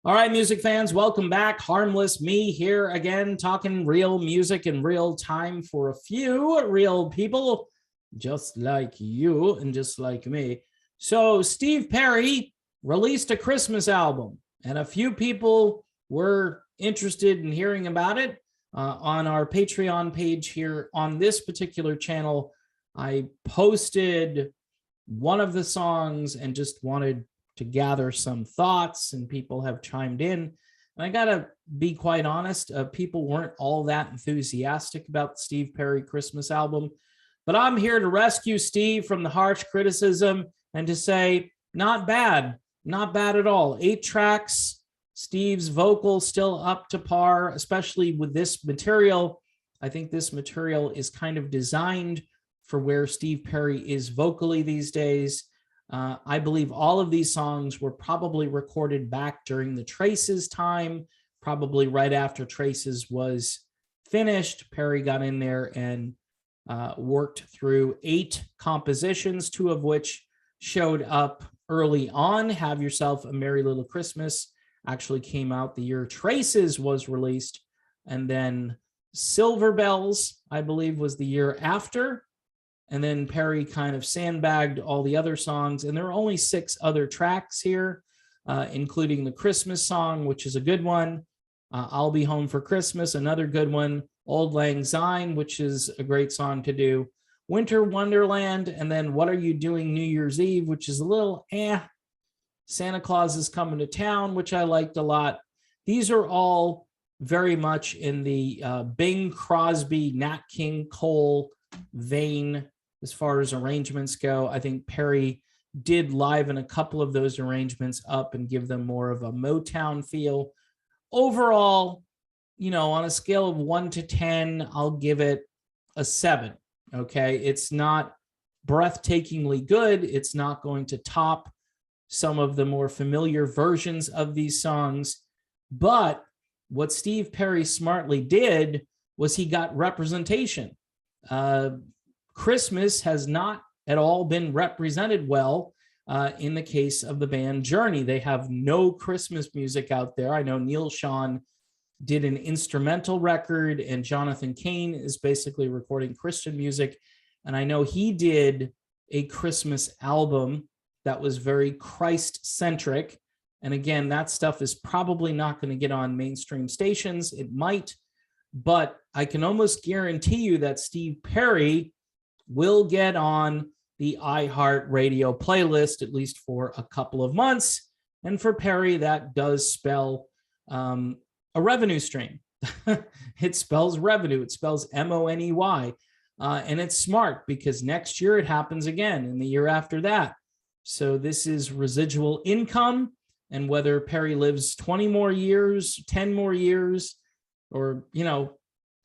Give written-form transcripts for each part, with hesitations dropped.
All right, music fans, welcome back. Harmless me here again, talking real music in real time for a few real people, just like you and just like me. So Steve Perry released a Christmas album, and a few people were interested in hearing about it. On our Patreon page here on this particular channel, I posted one of the songs and just wanted to gather some thoughts, and people have chimed in. And I gotta be quite honest, people weren't all that enthusiastic about the Steve Perry Christmas album, but I'm here to rescue Steve from the harsh criticism and to say, not bad at all. 8 tracks, Steve's vocal still up to par, especially with this material. I think this material is kind of designed for where Steve Perry is vocally these days. I believe all of these songs were probably recorded back during the Traces time, probably right after Traces was finished. Perry got in there and worked through 8 compositions, 2 of which showed up early on. Have Yourself a Merry Little Christmas actually came out the year Traces was released, and then Silver Bells, I believe, was the year after. And then Perry kind of sandbagged all the other songs. And there are only 6 other tracks here, including the Christmas song, which is a good one. I'll Be Home for Christmas, another good one. Auld Lang Syne, which is a great song to do. Winter Wonderland, and then What Are You Doing New Year's Eve, which is a little Santa Claus Is Coming to Town, which I liked a lot. These are all very much in the Bing Crosby, Nat King Cole vein as far as arrangements go. I think Perry did liven a couple of those arrangements up and give them more of a Motown feel. Overall, on a scale of 1 to 10, I'll give it a 7. Okay. It's not breathtakingly good. It's not going to top some of the more familiar versions of these songs. But what Steve Perry smartly did was he got representation. Christmas has not at all been represented well in the case of the band Journey. They have no Christmas music out there. I know Neil Schon did an instrumental record, and Jonathan Cain is basically recording Christian music. And I know he did a Christmas album that was very Christ-centric. And again, that stuff is probably not going to get on mainstream stations. It might, but I can almost guarantee you that Steve Perry will get on the iHeartRadio playlist, at least for a couple of months. And for Perry, that does spell a revenue stream. It spells revenue. It spells M-O-N-E-Y. And it's smart because next year it happens again, and the year after that. So this is residual income. And whether Perry lives 20 more years, 10 more years, or,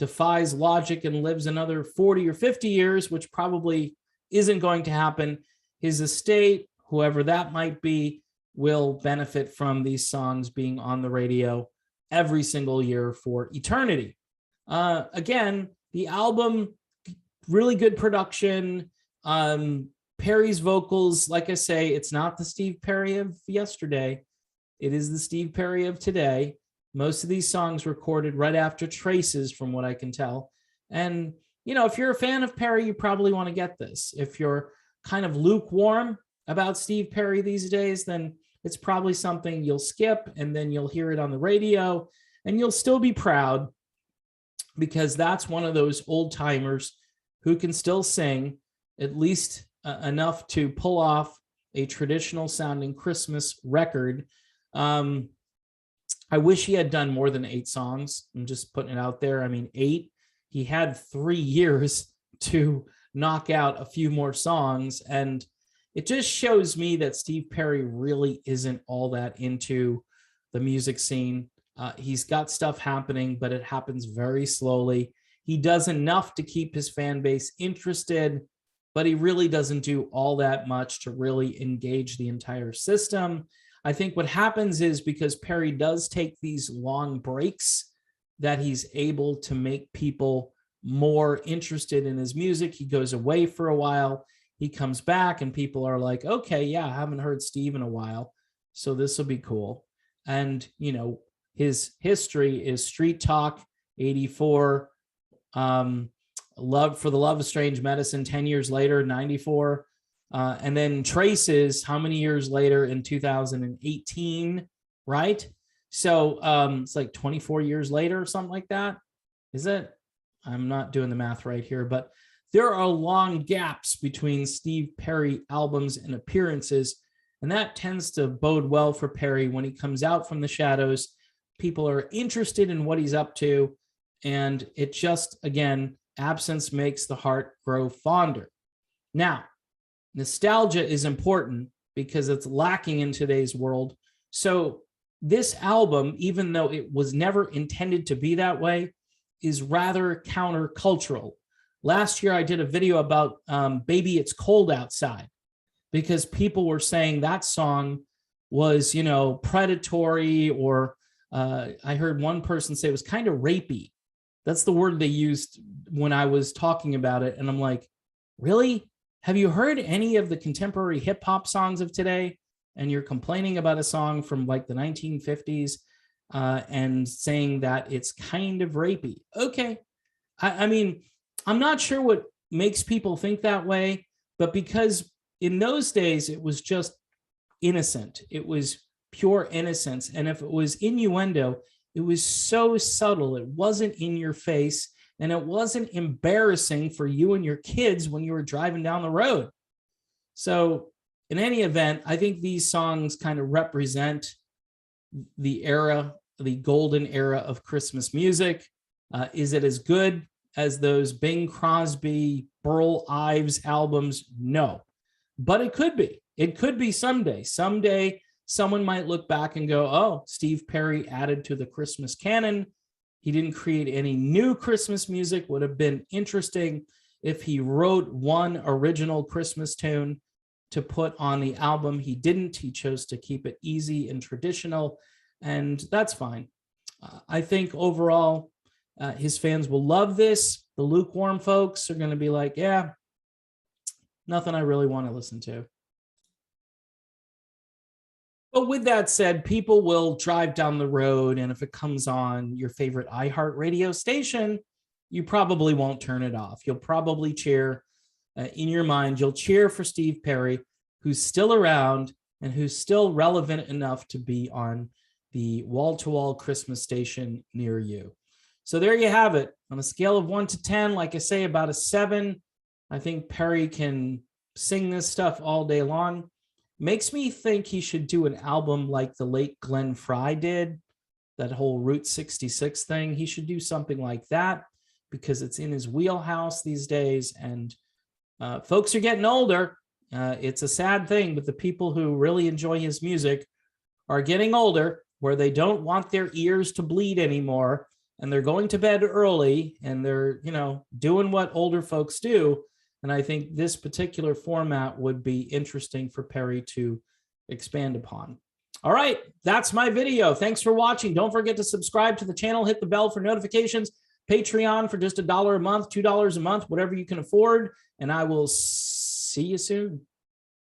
defies logic and lives another 40 or 50 years, which probably isn't going to happen, his estate, whoever that might be, will benefit from these songs being on the radio every single year for eternity. Again, the album, really good production. Perry's vocals, like I say, it's not the Steve Perry of yesterday. It is the Steve Perry of today. Most of these songs recorded right after Traces, from what I can tell. And, if you're a fan of Perry, you probably want to get this. If you're kind of lukewarm about Steve Perry these days, then it's probably something you'll skip, and then you'll hear it on the radio, and you'll still be proud, because that's one of those old timers who can still sing at least enough to pull off a traditional sounding Christmas record. I wish he had done more than 8 songs. I'm just putting it out there. I mean, 8. He had 3 years to knock out a few more songs. And it just shows me that Steve Perry really isn't all that into the music scene. He's got stuff happening, but it happens very slowly. He does enough to keep his fan base interested, but he really doesn't do all that much to really engage the entire system. I think what happens is, because Perry does take these long breaks, that he's able to make people more interested in his music. He goes away for a while. He comes back and people are like, okay, yeah, I haven't heard Steve in a while, so this will be cool. And, you know, his history is Street Talk, 84, Love for the Love of Strange Medicine, 10 years later, 94. And then Traces, how many years later, in 2018, right? So it's like 24 years later or something like that. Is it? I'm not doing the math right here, but there are long gaps between Steve Perry albums and appearances, and that tends to bode well for Perry when he comes out from the shadows. People are interested in what he's up to, and it just, again, absence makes the heart grow fonder. Now, nostalgia is important because it's lacking in today's world. So this album, even though it was never intended to be that way, is rather countercultural. Last year, I did a video about Baby It's Cold Outside, because people were saying that song was, you know, predatory, or I heard one person say it was kind of rapey. That's the word they used when I was talking about it. And I'm like, really? Have you heard any of the contemporary hip hop songs of today? And you're complaining about a song from like the 1950s and saying that it's kind of rapey. Okay. I mean, I'm not sure what makes people think that way, but because in those days, it was just innocent. It was pure innocence. And if it was innuendo, it was so subtle. It wasn't in your face, and it wasn't embarrassing for you and your kids when you were driving down the road. So in any event, I think these songs kind of represent the era, the golden era of Christmas music. Is it as good as those Bing Crosby, Burl Ives albums? No, but it could be. It could be someday. Someday, someone might look back and go, oh, Steve Perry added to the Christmas canon. He didn't create any new Christmas music. Would have been interesting if he wrote one original Christmas tune to put on the album. He didn't. He chose to keep it easy and traditional, and that's fine. I think overall, his fans will love this. The lukewarm folks are going to be like, yeah, nothing I really want to listen to. But with that said, people will drive down the road, and if it comes on your favorite iHeartRadio station, you probably won't turn it off. You'll probably cheer in your mind. You'll cheer for Steve Perry, who's still around and who's still relevant enough to be on the wall-to-wall Christmas station near you. So there you have it. On a scale of 1 to 10, like I say, about a 7. I think Perry can sing this stuff all day long. Makes me think he should do an album like the late Glenn Frey did, that whole Route 66 thing. He should do something like that because it's in his wheelhouse these days. And folks are getting older. It's a sad thing, but the people who really enjoy his music are getting older, where they don't want their ears to bleed anymore, and they're going to bed early, and they're, you know, doing what older folks do. And I think this particular format would be interesting for Perry to expand upon. All right, that's my video. Thanks for watching. Don't forget to subscribe to the channel, hit the bell for notifications, Patreon for just $1 a month, $2 a month, whatever you can afford. And I will see you soon.